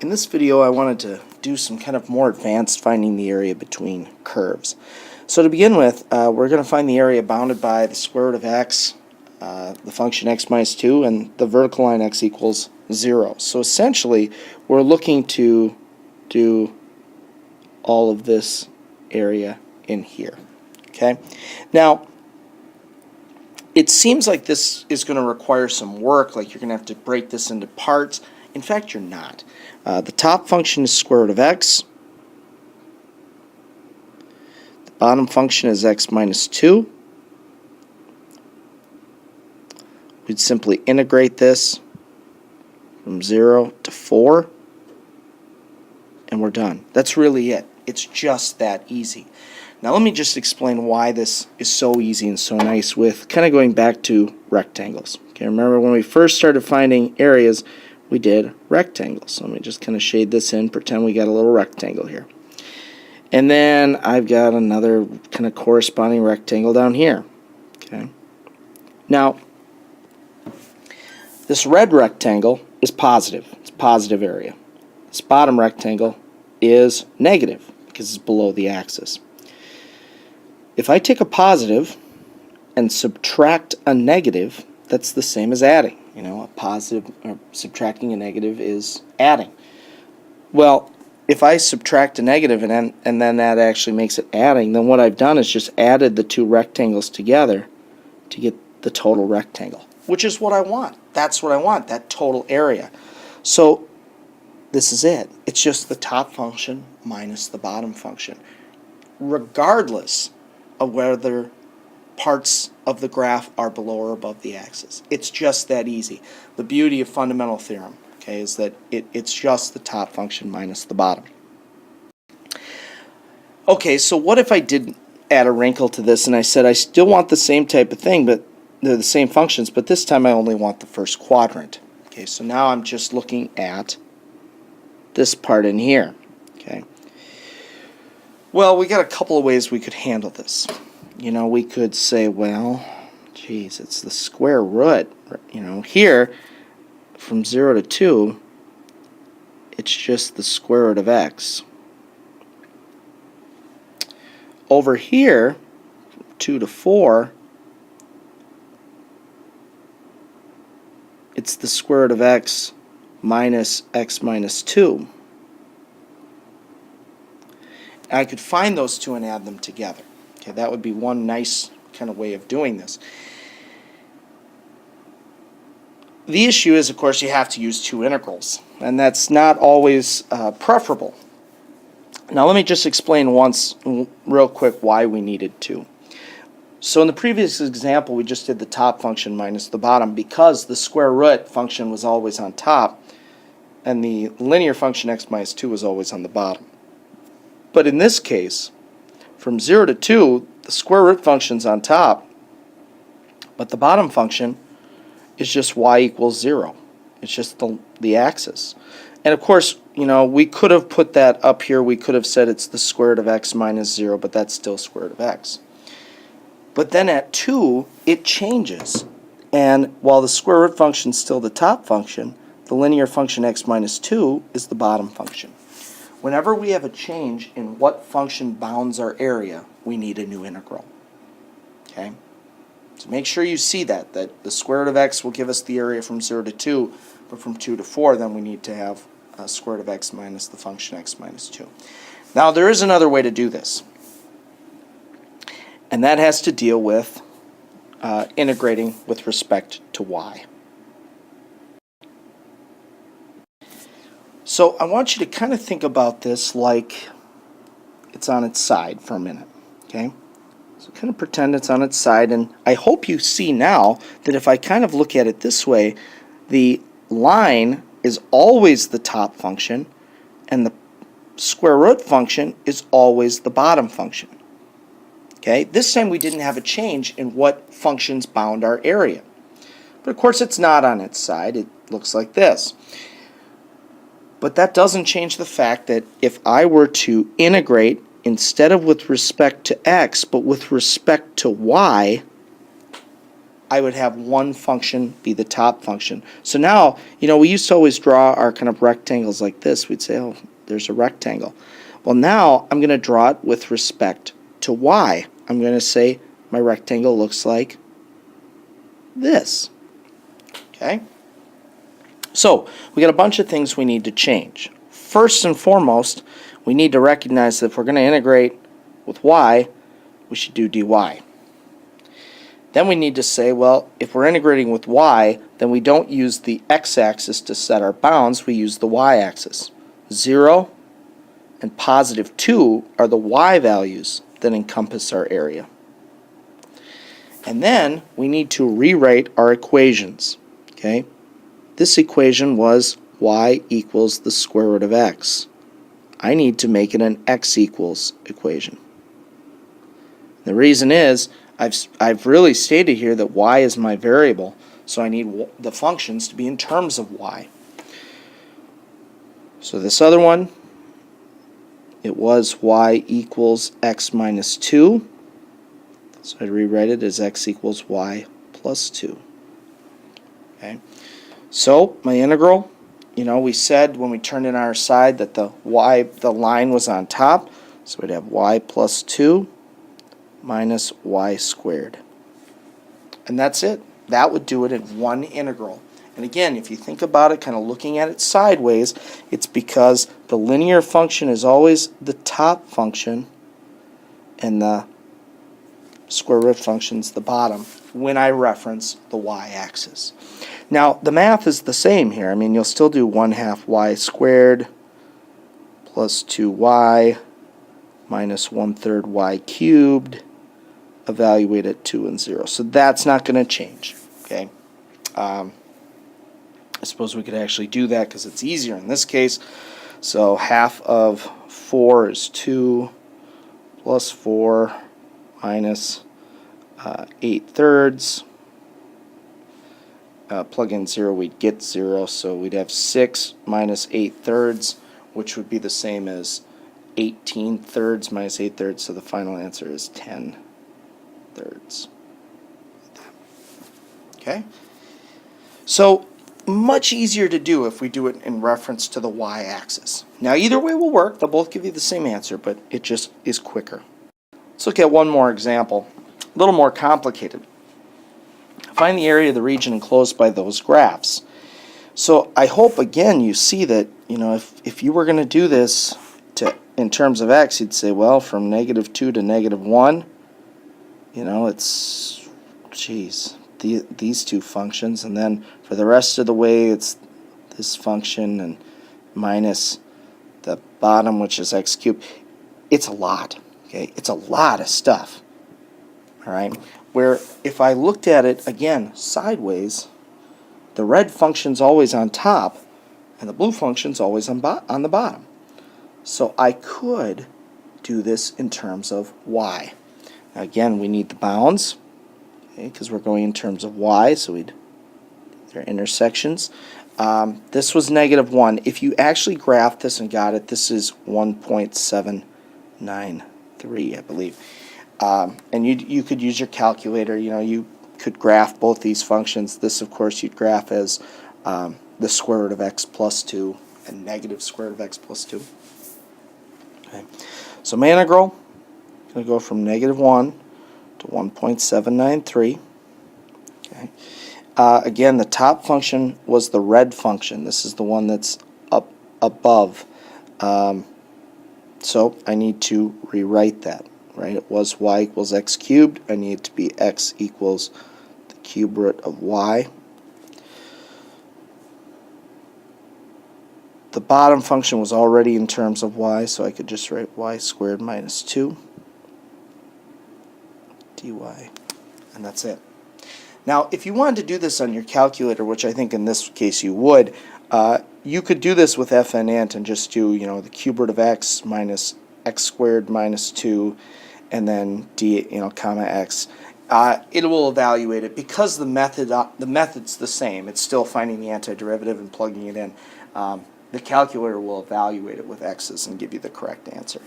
In this video, I wanted to do some kind of more advanced finding the area between curves. So to begin with, we're going to find the area bounded by the square root of x, the function x minus 2, and the vertical line x equals 0. So essentially, we're looking to do all of this area in here. Okay. Now, it seems like this is going to require some work, like you're going to have to break this into parts. In fact, you're not. The top function is square root of x. The bottom function is x minus 2. We'd simply integrate this from 0 to 4, and we're done. That's really it. It's just that easy. Now let me just explain why this is so easy and so nice with kind of going back to rectangles. Okay, remember when we first started finding areas, we did rectangles. So let me just kind of shade this in, pretend we got a little rectangle here. And then I've got another kind of corresponding rectangle down here. Okay. Now, this red rectangle is positive. It's a positive area. This bottom rectangle is negative because it's below the axis. If I take a positive and subtract a negative, that's the same as adding. You know, a positive or subtracting a negative is adding. Well, if I subtract a negative and then that actually makes it adding, then what I've done is just added the two rectangles together to get the total rectangle, which is what I want. That's what I want, that total area. So this is it. It's just the top function minus the bottom function, regardless of whether parts of the graph are below or above the axis. It's just that easy. The beauty of fundamental theorem, okay, is that it's just the top function minus the bottom. Okay, so what if I did add a wrinkle to this and I said I still want the same type of thing, but they're the same functions, but this time I only want the first quadrant. Okay, so now I'm just looking at this part in here. Okay. Well, we got a couple of ways we could handle this. You know, we could say, well, geez, it's the square root. You know, here, from 0 to 2, it's just the square root of x. Over here, from 2 to 4, it's the square root of x minus 2. I could find those two and add them together. Okay, that would be one nice kind of way of doing this. The issue is, of course, you have to use two integrals, and that's not always preferable. Now let me just explain once real quick why we needed to. So in the previous example, we just did the top function minus the bottom because the square root function was always on top and the linear function x minus 2 was always on the bottom. But in this case, from 0 to 2, the square root function's on top, but the bottom function is just y equals 0. It's just the axis. And of course, you know, we could have put that up here. We could have said it's the square root of x minus 0, but that's still square root of x. But then at 2, it changes. And while the square root function is still the top function, the linear function x minus 2 is the bottom function. Whenever we have a change in what function bounds our area, we need a new integral. Okay? So make sure you see that the square root of x will give us the area from 0 to 2, but from 2 to 4, then we need to have a square root of x minus the function x minus 2. Now, there is another way to do this, and that has to deal with integrating with respect to y. So I want you to kind of think about this like it's on its side for a minute, okay? So kind of pretend it's on its side, and I hope you see now that if I kind of look at it this way, the line is always the top function, and the square root function is always the bottom function. Okay? This time we didn't have a change in what functions bound our area. But of course it's not on its side. It looks like this. But that doesn't change the fact that if I were to integrate instead of with respect to x, but with respect to y, I would have one function be the top function. So now, we used to always draw our kind of rectangles like this. We'd say, oh, there's a rectangle. Well, now I'm going to draw it with respect to y. I'm going to say my rectangle looks like this. Okay? So we got a bunch of things we need to change. First and foremost, we need to recognize that if we're going to integrate with y, we should do dy. Then we need to say, well, if we're integrating with y, then we don't use the x-axis to set our bounds, we use the y-axis. 0 and positive 2 are the y values that encompass our area. And then we need to rewrite our equations. Okay? This equation was y equals the square root of x. I need to make it an x equals equation. The reason is, I've really stated here that y is my variable, so I need the functions to be in terms of y. So this other one, it was y equals x minus 2. So I'd rewrite it as x equals y plus 2. Okay. So my integral, we said when we turned in our side that the line was on top, so we'd have y plus 2 minus y squared. And that's it. That would do it in one integral. And again, if you think about it, kind of looking at it sideways, it's because the linear function is always the top function and the square root function's the bottom when I reference the y-axis. Now, the math is the same here. I mean, you'll still do 1/2 y squared plus 2y minus 1/3 y cubed, evaluate at 2 and 0. So that's not going to change. Okay. I suppose we could actually do that because it's easier in this case. So half of 4 is 2 plus 4 minus 8/3. Plug in 0, we'd get 0, so we'd have 6 minus 8/3, which would be the same as 18/3 minus 8/3, so the final answer is 10/3. Okay? So, much easier to do if we do it in reference to the y-axis. Now, either way will work. They'll both give you the same answer, but it just is quicker. Let's look at one more example, a little more complicated. Find the area of the region enclosed by those graphs. So I hope, again, you see that, if you were going to do this in terms of x, you'd say, well, from -2 to -1, it's, these two functions, and then for the rest of the way, it's this function and minus the bottom, which is x cubed. It's a lot, okay? It's a lot of stuff, all right? Where if I looked at it, again, sideways, the red function's always on top, and the blue function's always on the bottom. So I could do this in terms of y. Now again, we need the bounds, because we're going in terms of y, so they're intersections. This was -1. If you actually graphed this and got it, this is 1.793, I believe. And you could use your calculator. You could graph both these functions. This, of course, you'd graph as the square root of x plus 2 and negative square root of x plus 2. Okay. So my integral is going to go from -1 to 1.793. Okay. Again, the top function was the red function. This is the one that's up above. So I need to rewrite that. Right? It was y equals x cubed. I need it to be x equals the cube root of y. The bottom function was already in terms of y, so I could just write y squared minus 2 dy, and that's it. Now, if you wanted to do this on your calculator, which I think in this case you would, you could do this with fnant and just do, the cube root of x minus x squared minus 2, and then d, comma x. It will evaluate it because the method's the same. It's still finding the antiderivative and plugging it in. The calculator will evaluate it with x's and give you the correct answer.